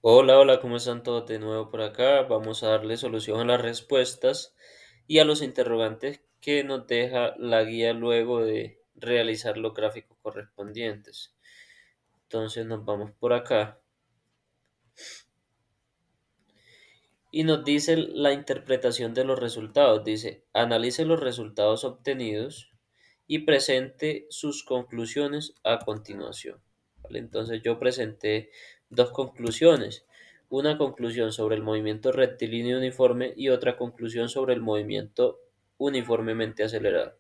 Hola, hola, ¿cómo están todos de nuevo por acá? Vamos a darle solución a las respuestas y a los interrogantes que nos deja la guía luego de realizar los gráficos correspondientes. Entonces nos vamos por acá y nos dice la interpretación de los resultados. Dice, analice los resultados obtenidos y presente sus conclusiones a continuación. ¿Vale? Entonces yo presenté dos conclusiones. Una conclusión sobre el movimiento rectilíneo uniforme y otra conclusión sobre el movimiento uniformemente acelerado.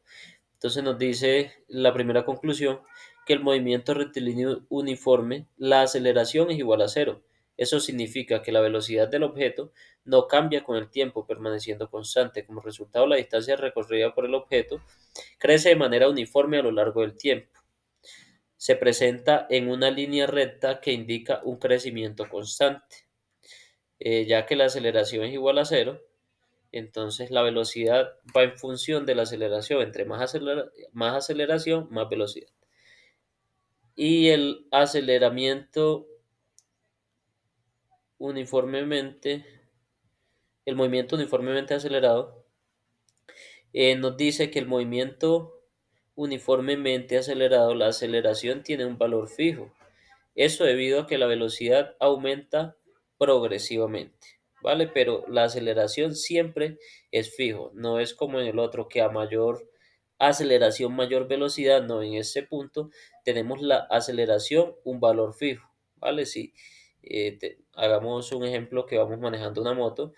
Entonces nos dice la primera conclusión que el movimiento rectilíneo uniforme, la aceleración es igual a cero. Eso significa que la velocidad del objeto no cambia con el tiempo, permaneciendo constante. Como resultado, la distancia recorrida por el objeto crece de manera uniforme a lo largo del tiempo. Se presenta en una línea recta que indica un crecimiento constante. Ya que la aceleración es igual a cero, entonces la velocidad va en función de la aceleración. Entre más aceleración, más velocidad. Y uniformemente, el movimiento uniformemente acelerado, nos dice que el movimiento uniformemente acelerado, la aceleración tiene un valor fijo. Eso debido a que la velocidad aumenta progresivamente, ¿vale? Pero la aceleración siempre es fijo, no es como en el otro que a mayor aceleración, mayor velocidad, no, en este punto tenemos la aceleración, un valor fijo, ¿vale? Si hagamos un ejemplo que vamos manejando una moto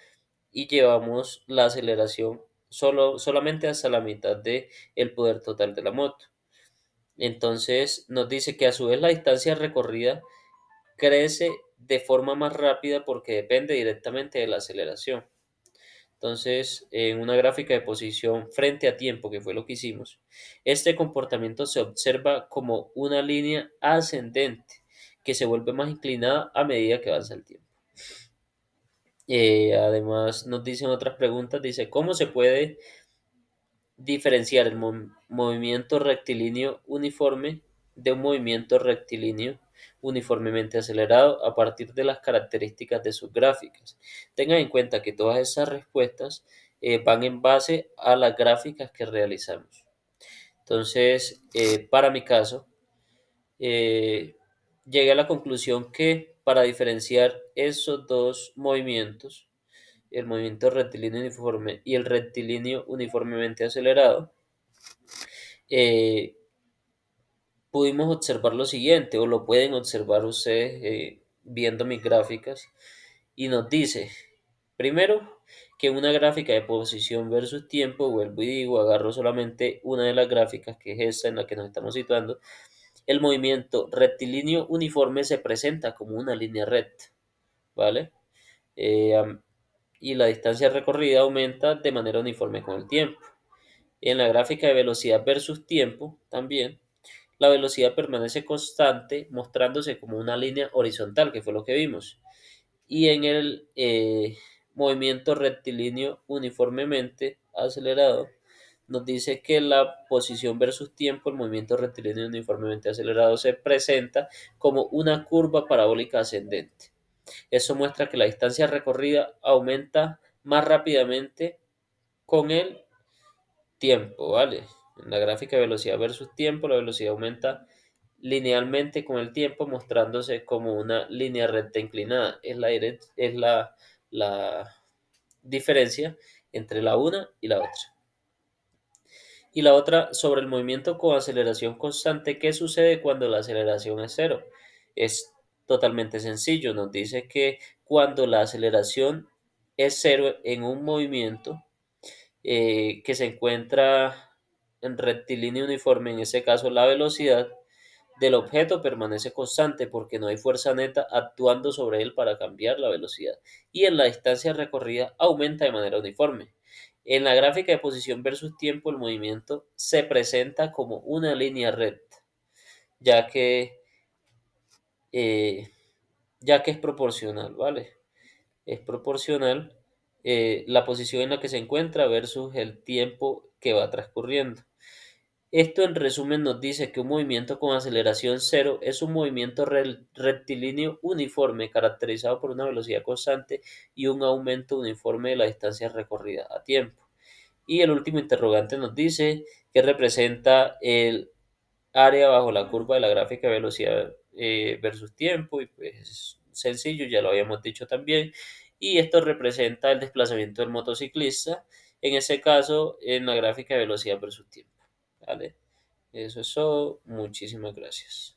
y llevamos la aceleración solamente hasta la mitad de el poder total de la moto. Entonces nos dice que a su vez la distancia recorrida crece de forma más rápida porque depende directamente de la aceleración. Entonces, en una gráfica de posición frente a tiempo, que fue lo que hicimos, este comportamiento se observa como una línea ascendente que se vuelve más inclinada a medida que avanza el tiempo. Además, nos dicen otras preguntas, dice, ¿cómo se puede diferenciar el movimiento rectilíneo uniforme de un movimiento rectilíneo uniformemente acelerado a partir de las características de sus gráficas? Tengan en cuenta que todas esas respuestas van en base a las gráficas que realizamos. Entonces, para mi caso, eh, llegué a la conclusión que para diferenciar esos dos movimientos, el movimiento rectilíneo uniforme y el rectilíneo uniformemente acelerado, eh, pudimos observar lo siguiente, o lo pueden observar ustedes viendo mis gráficas, y nos dice, primero, que una gráfica de posición versus tiempo, vuelvo y digo, agarro solamente una de las gráficas, que es esta en la que nos estamos situando, el movimiento rectilíneo uniforme se presenta como una línea recta, ¿vale? Y la distancia recorrida aumenta de manera uniforme con el tiempo. En la gráfica de velocidad versus tiempo, también, la velocidad permanece constante, mostrándose como una línea horizontal, que fue lo que vimos. Y en el movimiento rectilíneo uniformemente acelerado, nos dice que la posición versus tiempo, el movimiento rectilíneo uniformemente acelerado, se presenta como una curva parabólica ascendente. Eso muestra que la distancia recorrida aumenta más rápidamente con el tiempo, ¿vale? En la gráfica de velocidad versus tiempo, la velocidad aumenta linealmente con el tiempo, mostrándose como una línea recta inclinada. Es la diferencia entre la una y la otra. Y la otra sobre el movimiento con aceleración constante. ¿Qué sucede cuando la aceleración es cero? Es totalmente sencillo. Nos dice que cuando la aceleración es cero en un movimiento, que se encuentra en rectilíneo uniforme, en ese caso la velocidad del objeto permanece constante porque no hay fuerza neta actuando sobre él para cambiar la velocidad. Y en la distancia recorrida aumenta de manera uniforme. En la gráfica de posición versus tiempo, el movimiento se presenta como una línea recta, ya que, eh, ya que es proporcional, ¿vale? Es proporcional la posición en la que se encuentra versus el tiempo que va transcurriendo. Esto en resumen nos dice que un movimiento con aceleración cero es un movimiento rectilíneo uniforme caracterizado por una velocidad constante y un aumento uniforme de la distancia recorrida a tiempo. Y el último interrogante nos dice que representa el área bajo la curva de la gráfica de velocidad versus tiempo, y pues es sencillo, ya lo habíamos dicho también, y esto representa el desplazamiento del motociclista, en ese caso en la gráfica de velocidad versus tiempo, ¿vale? Eso es todo, muchísimas gracias.